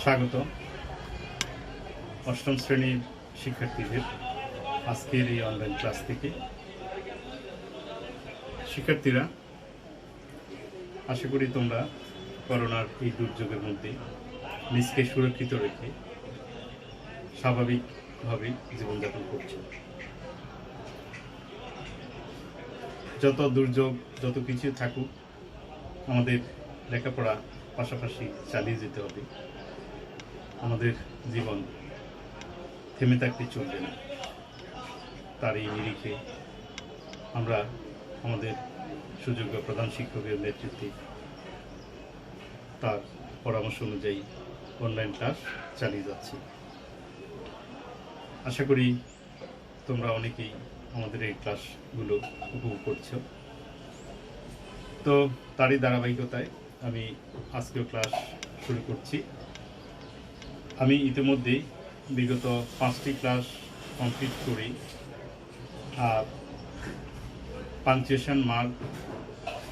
স্বাগত অষ্টম শ্রেণীর শিক্ষার্থীদের আজকের এই অনলাইন ক্লাস থেকে। শিক্ষার্থীরা, আশা করি তোমরা করোনার এই দুর্যোগের মধ্যে নিজকে সুরক্ষিত রেখে স্বাভাবিকভাবে জীবনযাপন করছো। যত দুর্যোগ যত কিছু থাকুক, আমাদের লেখাপড়া পাশাপাশি চালিয়ে যেতে হবে। আমাদের জীবন থেমে থাকতে চলবে না। তার এই নিরিখে আমরা আমাদের সুযোগ্য প্রধান শিক্ষকের নেতৃত্বে তার পরামর্শ অনুযায়ী অনলাইন ক্লাস চালিয়ে যাচ্ছি। আশা করি তোমরা অনেকেই আমাদের এই ক্লাসগুলো উপভোগ করছো। তো তারই ধারাবাহিকতায় আমি আজকেও ক্লাস শুরু করছি। আমি ইতিমধ্যেই বিগত 5টি ক্লাস কমপ্লিট করি পাংচুয়েশন মার্ক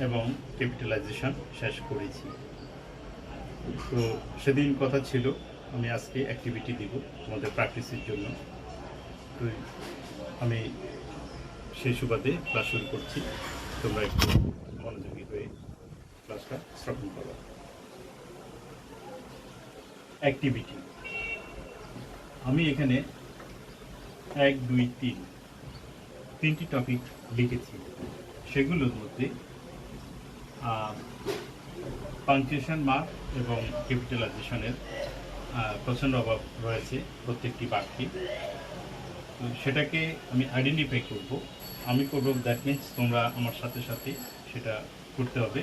এবং ক্যাপিটালাইজেশন শেষ করেছি। তো সেদিন কথা ছিল আমি আজকে অ্যাক্টিভিটি দিব আমাদের প্র্যাকটিসের জন্য। তো আমি সেই সুবাদে ক্লাস শুরু করছি। তোমরা একটু মনোযোগী হয়ে ক্লাসটা শ্রবণ করো। অ্যাক্টিভিটি আমি এখানে 1, 2, 3টি টপিক লিখেছি। সেগুলোর মধ্যে পাংচুয়েশন মার্ক এবং ক্যাপিটালাইজেশনের প্রচণ্ড অভাব রয়েছে প্রত্যেকটি বাক্যে। তো সেটাকে আমি আইডেন্টিফাই করব। আমি করব, দ্যাট মিনস তোমরা আমার সাথে সাথে সেটা করতে হবে।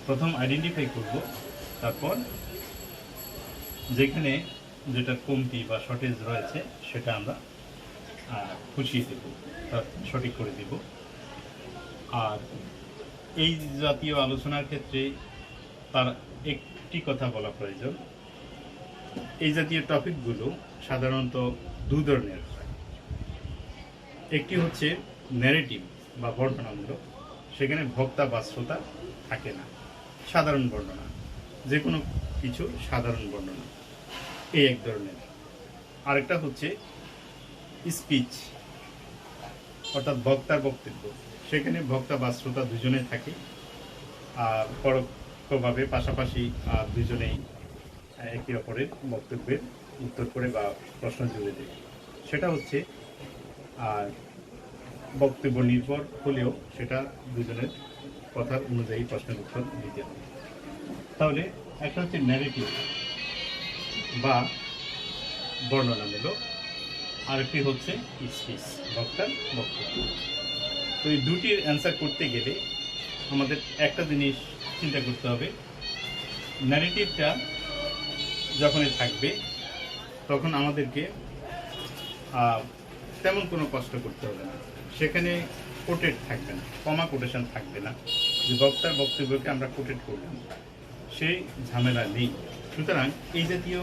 প্রথম আইডেন্টিফাই করব, তারপর যেখানে যেটা কমতি বা শর্টেজ রয়েছে সেটা আমরা খুঁজিয়ে দেব, সঠিক করে দেব। আর এই জাতীয় আলোচনার ক্ষেত্রে তার একটি কথা বলা প্রয়োজন। এই জাতীয় টপিকগুলো সাধারণত দু ধরনের হয়। একটি হচ্ছে ন্যারেটিভ বা বর্ণনামূলক, সেখানে বক্তা বা শ্রোতা থাকে না, সাধারণ বর্ণনা, যে কোনো কিছু সাধারণ বর্ণনা, এই এক ধরনের। আরেকটা হচ্ছে স্পিচ, অর্থাৎ বক্তার বক্তব্য, সেখানে বক্তা বা শ্রোতা দুজনে থাকে, পরোক্ষভাবে পাশাপাশি দুজনেই একে অপরের বক্তব্যের উত্তর করে বা প্রশ্ন জুড়ে দেয়। সেটা হচ্ছে বক্তব্য নির্ভর হলেও সেটা দুজনের কথার অনুযায়ী প্রশ্নের উত্তর দিতে হবে। তাহলে একটা হচ্ছে ন্যারেটিভ বা বর্ণনামূলক, আরেকটি হচ্ছে স্পিচ, বক্তার বক্তব্য। তো এই দুটির অ্যান্সার করতে গেলে আমাদের একটা জিনিস চিন্তা করতে হবে। ন্যারেটিভটা যখনই থাকবে তখন আমাদেরকে তেমন কোনো কষ্ট করতে হবে না। সেখানে কোটেড থাকবে না, কমা কোটেশন থাকবে না, যে বক্তার বক্তব্যকে আমরা কোটেড করলাম, সেই ঝামেলা নেই। সুতরাং এই জাতীয়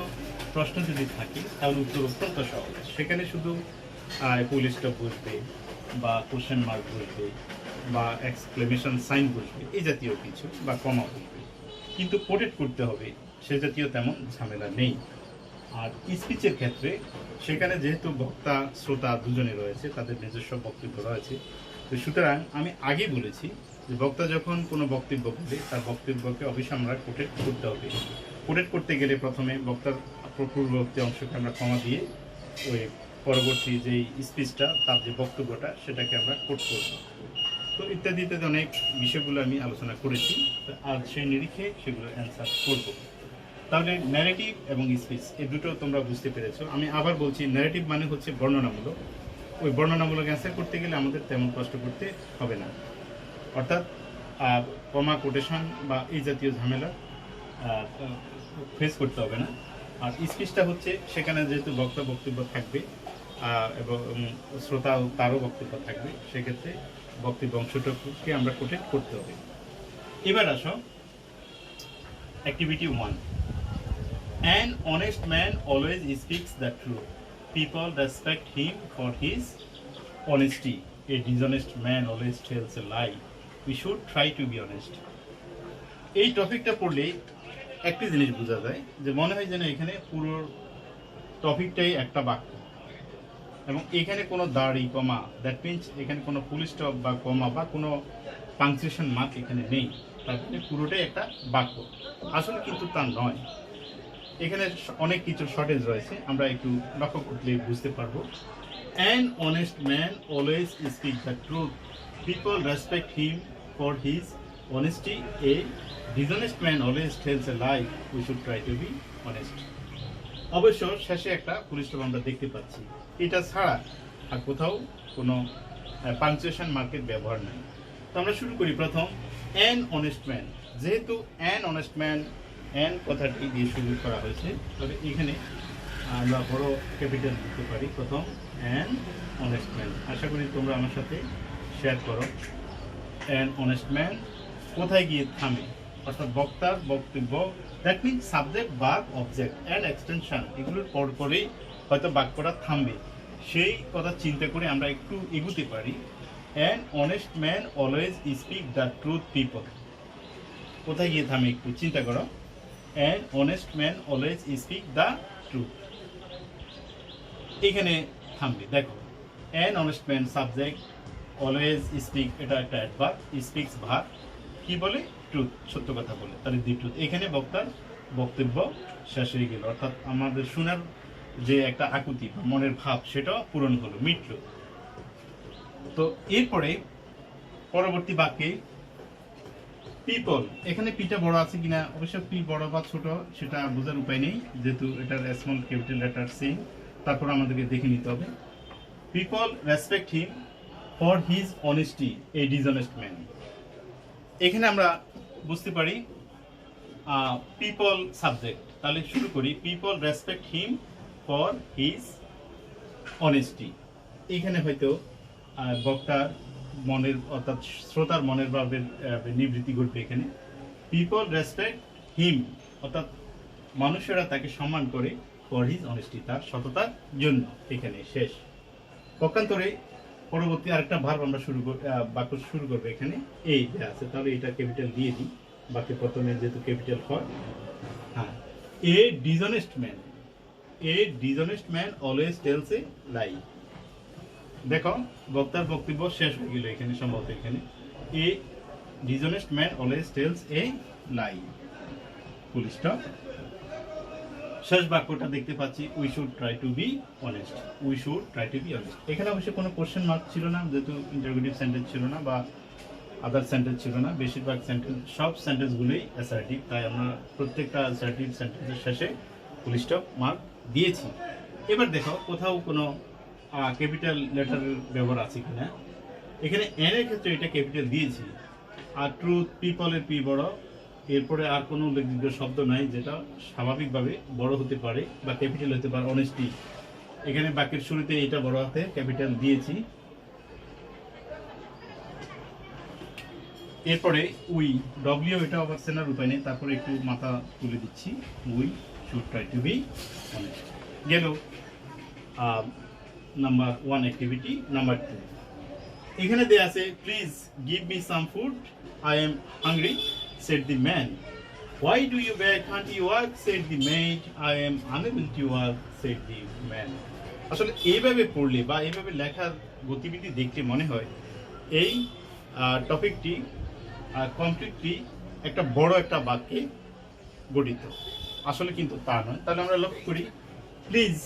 প্রশ্ন যদি থাকে তাহলে উত্তর অত্যন্ত সহজ। সেখানে শুধু ফুল স্টপ বসবে বা কোশ্চেন মার্ক বসবে বা এক্সক্লেমেশন সাইন বসবে, এই জাতীয় কিছু, বা কমা বসবে, কিন্তু কোটেড করতে হবে, সে জাতীয় তেমন ঝামেলা নেই। আর স্পিচের ক্ষেত্রে সেখানে যেহেতু বক্তা শ্রোতা দুজনে রয়েছে, তাদের নিজস্ব বক্তব্য রয়েছে, তো সুতরাং আমি আগে বলেছি যে বক্তা যখন কোনো বক্তব্য বলে তার বক্তব্যকে অবশ্যই আমরা কোটেড করতে হবে। কোটেড করতে গেলে প্রথমে বক্তার পূর্ববর্তী অংশকে আমরা কমা দিয়ে ওই পরবর্তী যেই স্পিচটা, তার যে বক্তব্যটা, সেটাকে আমরা কোট করব। তো ইত্যাদি ইত্যাদি অনেক বিষয়গুলো আমি আলোচনা করেছি, আর সেই নিরিখে সেগুলো অ্যান্সার করব। তাহলে ন্যারেটিভ এবং স্পিচ এই দুটো তোমরা বুঝতে পেরেছো। আমি আবার বলছি, ন্যারেটিভ মানে হচ্ছে বর্ণনামূলক। ওই বর্ণনামূলক অ্যান্সার করতে গেলে আমাদের তেমন কষ্ট করতে হবে না, অর্থাৎ কমা কোটেশন বা এই জাতীয় ঝামেলা ফেস করতে হবে না। আর স্পিচটা হচ্ছে সেখানে যেহেতু বক্তা বক্তব্য থাকবে এবং শ্রোতাও তারও বক্তব্য থাকবে, সেক্ষেত্রে বক্তব্য অংশটুকুকে আমরা কোটেড করতে হবে। এবার আসো activity 1। An honest man always speaks the truth. People respect him for his honesty. A dishonest man always tells a lie. We should try to be honest. এই টপিকটা পড়লে একটি জিনিস বোঝা যায় যে মনে হয় যেন এখানে পুরো টপিকটাই একটা বাক্য, এবং এখানে কোনো দাড়ি কমা, দ্যাট মিনস এখানে কোনো ফুল স্টপ বা কমা বা কোনো পাংচুয়েশন মার্ক এখানে নেই, তার মানে পুরোটাই একটা বাক্য। আসলে কিন্তু তা নয়, এখানে অনেক কিছু শর্টেজ রয়েছে, আমরা একটু লক্ষ্য করলে বুঝতে পারবো। An honest man always speaks the truth. People respect him for his honesty. A dishonest man always tells a lie. We should try to be honest. অবশ্য শেষে একটা পুলিশ স্টপ আমরা দেখতে পাচ্ছি, এটা ছাড়া আর কোথাও কোনো পাংচুয়েশন মার্কের ব্যবহার নেই। তো আমরা শুরু করি প্রথম অ্যান অনেস্ট ম্যান। যেহেতু অ্যান অনেস্ট ম্যান অ্যান কথাটি দিয়ে শুরু করা হয়েছে, তবে এখানে আমরা বড় ক্যাপিটাল দিতে পারি প্রথম অ্যান অনেস্ট ম্যান। আশা করি তোমরা আমার সাথে শেয়ার করো। অ্যান অনেস্ট ম্যান কোথায় গিয়ে থামে, অর্থাৎ বক্তার বক্তব্য, that means subject verb object and extension, এগুলোর পর পরেই হয়তো বাক্যটা থামবে, সেই কথা চিন্তা করে আমরা একটু এগুতে পারি। An honest man always speak the truth people, কোথায় গিয়ে থামে একটু চিন্তা করো। An honest man always speak the truth, এখানে থামবে। দেখো an honest man subject, always speak এটা একটা অ্যাডভার্ব, স্পিক্স ভার্ব, কি বলে ট্রুথ, সত্য কথা বলে, তাহলে দি ট্রুথ। এখানে বক্তার বক্তব্য শেষ হয়ে গেল, অর্থাৎ আমাদের শোনার যে একটা আকুতি বা মনের ভাব সেটা পূরণ হলো, মিটল। তো এরপরে পরবর্তী বাক্যে পিপল, এখানে পিটা বড় আছে কিনা, অবশ্য পি বড় বা ছোট সেটা বোঝার উপায় নেই, যেহেতু এটার স্মল ক্যাপিটাল লেটার সেম, তারপর আমাদেরকে দেখে নিতে হবে। People respect him for his honesty, A dishonest man. এখানে আমরা বুঝতে পারি পিপল সাবজেক্ট, তাহলে শুরু করি। People respect him for his honesty, এখানে হয়তো বক্তার মনের অর্থাৎ শ্রোতার মনের ভাবের নিবৃত্তি ঘটবে এখানে। পিপল রেসপেক্ট হিম অর্থাৎ মানুষেরা তাকে সম্মান করে ফর হিজ অনেস্টি, তার সততার জন্য, এখানে শেষ। পক্ষান্তরে পরবর্তী আরেকটা ভার্ব আমরা বাক্য শুরু করবো, এখানে এই যে আছে, তাহলে এটা ক্যাপিটাল দিয়ে দিই, বাক্যে প্রথমে যেহেতু ক্যাপিটাল হয়। হ্যাঁ, a dishonest man, a dishonest man always tells a lie. দেখো বক্তার বক্তব্য শেষ হয়ে গেল এখানে, সম্ভবত এখানে a dishonest man always tells a lie, full stop. শেষ বাক্যটা দেখতে পাচ্ছি, we should try to be honest, we should try to be honest. এখানে অবশ্যই কোনো কোশ্চেন মার্ক ছিল না, যেহেতু ইন্টারোগেটিভ সেন্টেন্স ছিল না বা আদার সেন্টেন্স ছিল না, বেশিরভাগ সেন্টেন্স সব সেন্টেন্সগুলোই অ্যাসার্টিভ, তাই আমরা প্রত্যেকটা অ্যাসার্টিভ সেন্টেন্সের শেষে ফুল স্টপ মার্ক দিয়েছি। এবার দেখো কোথাও কোনো ক্যাপিটাল লেটারের ব্যবহার আছে কিনা। এখানে এন এর ক্ষেত্রে এটা ক্যাপিটাল দিয়েছি, আর ট্রুথ পিপলের পি বড়, এরপরে আর কোনো উল্লেখযোগ্য শব্দ নাই যেটা স্বাভাবিকভাবে বড় হতে পারে বা ক্যাপিটাল হতে পারে। অনেস্টি, এখানে বাক্যের শুরুতে এটা বড় হাতে ক্যাপিটাল দিয়েছি। এরপরে উই, ডব্লিউ এটা আবার চেনার উপায় নেই, তারপরে একটু মাথা তুলে দিচ্ছি, we should try to be honest. গেল নাম্বার 1 অ্যাক্টিভিটি। নাম্বার 2 এখানে দেয়া আছে, please give me some food, I am hungry, said the man. Why do you beg? Can't you work? said the maid. I am unable to work, said the man. আসলে এইভাবে পড়লে বা এইভাবে লেখার গতিবিধি দেখতে মনে হয় এই টপিকটি কমপ্লিটলি একটা বড় একটা বাক্যে গঠিত, আসলে কিন্তু তা নয়। তাহলে আমরা লক্ষ্য করি, প্লিজ,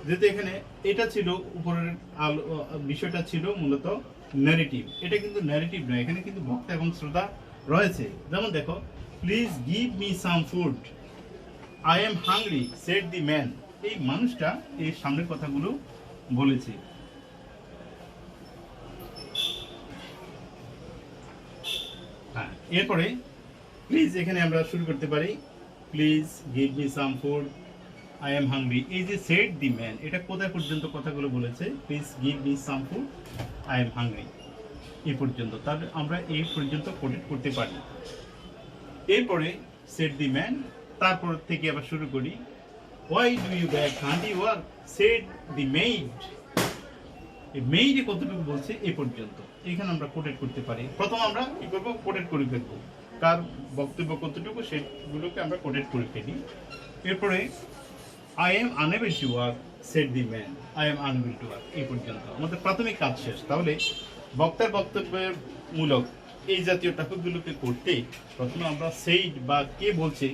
যেহেতু এখানে এটা ছিল উপরের বিষয়টা ছিল মূলত ন্যারেটিভ, এটা কিন্তু ন্যারেটিভ নয়, এখানে কিন্তু বক্তা এবং শ্রোতা রয়েছে। যেমন দেখো, please give me some food, I am hungry, shed the man, এই মানুষটা এই সামনের কথাগুলো বলেছে। হ্যাঁ, এরপরে প্লিজ এখানে আমরা শুরু করতে পারি, please give me some food, I am hungry. এই যে সেড দি ম্যান, এটা কোথায় পর্যন্ত কথাগুলো বলেছে, please give me some food, I am hungry, এই পর্যন্ত। তাহলে আমরা এই পর্যন্ত কোটেট করতে পারি। এরপরে সেড দি ম্যান, তারপর থেকে আবার শুরু করি, why do you beg, can't you work, said the maid. এই মেইডে কতটুকু বলছে এই পর্যন্ত, এখানে আমরা কোটেট করতে পারি। প্রথম আমরা কি করবো, কোটেট করে ফেলবো। কার বক্তব্য কতটুকু সেগুলোকে আমরা কোটেড করে ফেলি। এরপরে I am unable to work said the man, I am unable to work, এই পর্যন্ত আমাদের প্রাথমিক কাজ শেষ। তাহলে বক্তার বক্তব্যের মূলক এই জাতীয় টপিকগুলোকে করতে প্রথমে আমরা সেইড বা কে বলছে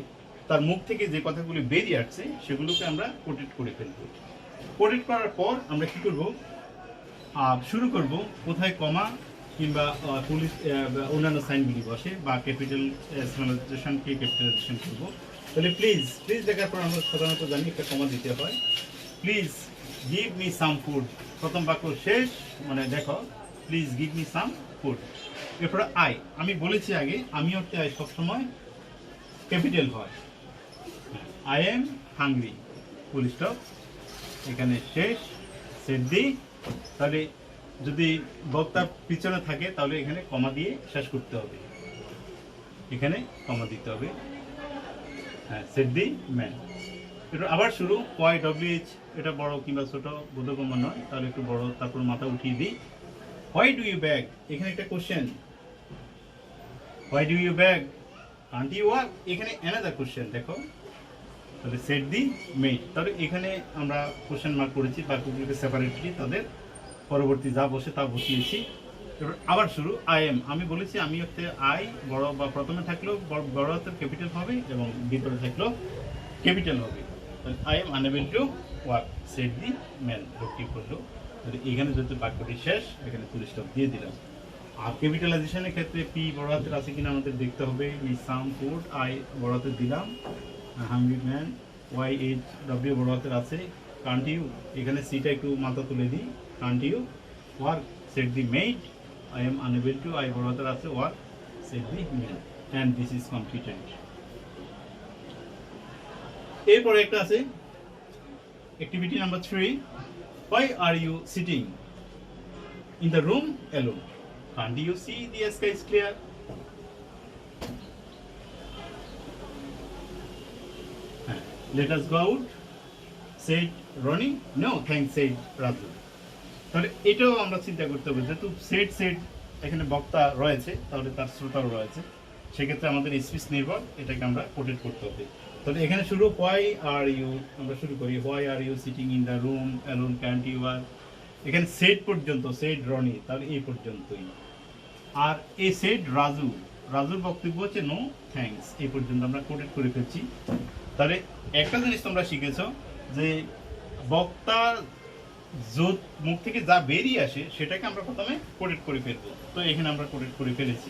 তার মুখ থেকে যে কথাগুলি বেরিয়ে আসছে সেগুলোকে আমরা কোটেড করে ফেলব। কোটেড করার পর আমরা কি করব, শুরু করব কোথায় কমা কিংবা পুলিশ অন্যান্য সাইনগুলি বসে বা ক্যাপিটাল স্মলাইজেশনকে ক্যাপিটালাইজেশন করবো। তাহলে প্লিজ দেখার পর আমরা সাধারণত জানি একটা কমা দিতে হয়। Please give me some food, প্রথম বাক্য শেষ, মানে দেখো please give me some food. এরপরে আই, আমি বলেছি আগে আমি অর্থে আই সবসময় ক্যাপিটাল হয়। I am hungry, full stop, এখানে শেষ, সেট দি। তাহলে যদি বক্তার পিছনে থাকে তাহলে এখানে কমা দিয়ে শেষ করতে হবে, এখানে কমা দিতে হবে। হ্যাঁ, সেট দি ম্যান। এটা আবার শুরু, ওয়াই ডব্লিউএইচ, এটা বড় কিংবা ছোট বোধগম্য নয়, তাহলে একটু বড়, তারপর মাথা উঠিয়ে দিই। হোয়াই ডু ইউ ব্যাগ, এখানে একটা question, why do you beg, can't you walk, এখানে অ্যানাদার কোশ্চেন, দেখো। তাহলে সেট দি মেট, তাহলে এখানে আমরা কোশ্চেন মার্ক করেছি বাক্যগুলোকে সেপারেটলি, তাদের পরবর্তী যা বসে তা বসিয়েছি। এবার আবার শুরু, আই এম, আমি বলেছি আমি হচ্ছে আই বড় বা প্রথমে থাকলেও বড় হাতের ক্যাপিটাল হবে এবং ভিতরে থাকলেও ক্যাপিটাল হবে। I am unable to work said the man, কি করলো। তাহলে এখানে যেহেতু বাক্যটি শেষ, এখানে ফুল স্টপ দিয়ে দিলাম। আর ক্যাপিটালাইজেশনের ক্ষেত্রে পি বড় হাতের আছে কিনা আমাদের দেখতে হবে। মি সাম ফুড, আই বড় হাতের দিলাম, hungry man, Y H W বড় হাতের আছে। কান্ট ইউ, এখানে সিটা একটু মাথা তুলে দিই, can't you work said the maid, I am unable to, I বড় হাতের আছে, work said the man, and this is completed. এরপরে একটা আছে activity number 3, why are you sitting in the room alone, can't you see the sky is clear? Let us go out, said Ronnie. No thanks, said Raju. তাহলে এটাও আমরা চিন্তা করতে হবে, যেহেতু সেট এখানে বক্তা রয়েছে তাহলে তার শ্রোতাও রয়েছে, সেক্ষেত্রে আমাদের স্পিচ নির্ভর এটাকে আমরা কোটেড করতে হবে। তাহলে এখানে শুরু, হোয়াই আর ইউ, আমরা শুরু করি, why are you sitting in the room alone, can't you work, এখানে সেট পর্যন্ত, সেট রনি, তাহলে এই পর্যন্তই। আর এই সেট রাজুর বক্তব্য হচ্ছে নো থ্যাঙ্কস, এই পর্যন্ত আমরা কোটেড করে ফেলছি। তাহলে একটা জিনিস তোমরা শিখেছো যে বক্তার মুখ থেকে যা বেরিয়ে আসে সেটাকে আমরা প্রথমে কোটেড করে ফেলবো। তো এখানে আমরা কোটেড করে ফেলেছি।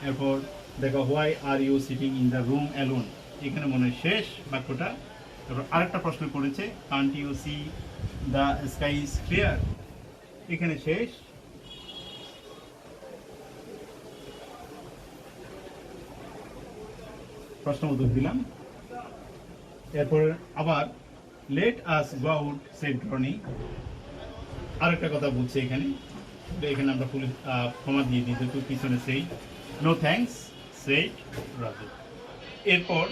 এরপর দেখো, why are you sitting in the room alone, এখানে মনে হয় শেষ বাক্যটা। তারপর আরেকটা প্রশ্ন করেছে, can't you see the sky is clear, এখানে শেষ। প্রশ্ন উত্তর দিলাম। এরপর আবার let us go out said Roni, আরেকটা কথা বলছে এখানে, এখানে আমরা ক্ষমা দিয়ে দিই, যেহেতু পিছনে সেই নো থ্যাঙ্কস সেড রাজু। এরপর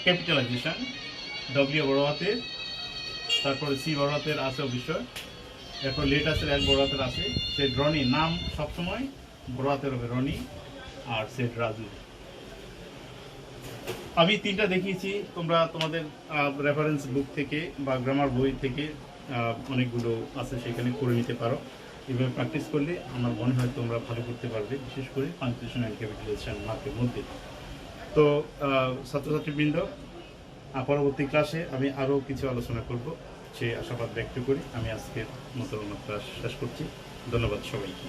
ক্যাপিটালাইজেশন, ডব্লিউ বড় হাতের, তারপরে সি বড় হাতের আছে অবশ্যই, এরপর লেট আছে এক বড় হাতের আছে, সেড রনি, নাম সবসময় বড় হাতের হবে রনি, আর সেড রাজু। আমি 3টা দেখিয়েছি, তোমরা তোমাদের রেফারেন্স বুক থেকে বা গ্রামার বই থেকে অনেকগুলো আছে সেখানে করে নিতে পারো। এভাবে প্র্যাকটিস করলে আমার মনে হয় তোমরা ভালো করতে পারবে, বিশেষ করে পাঞ্চুয়েশন অ্যান্ড ক্যাপিটালাইজেশন মার্কের মধ্যে। তো ছাত্রছাত্রীবৃন্দ, পরবর্তী ক্লাসে আমি আরও কিছু আলোচনা করব, সেই আশাবাদ ব্যক্ত করি আমি আজকের মতো ক্লাস শেষ করছি। ধন্যবাদ সবাইকে।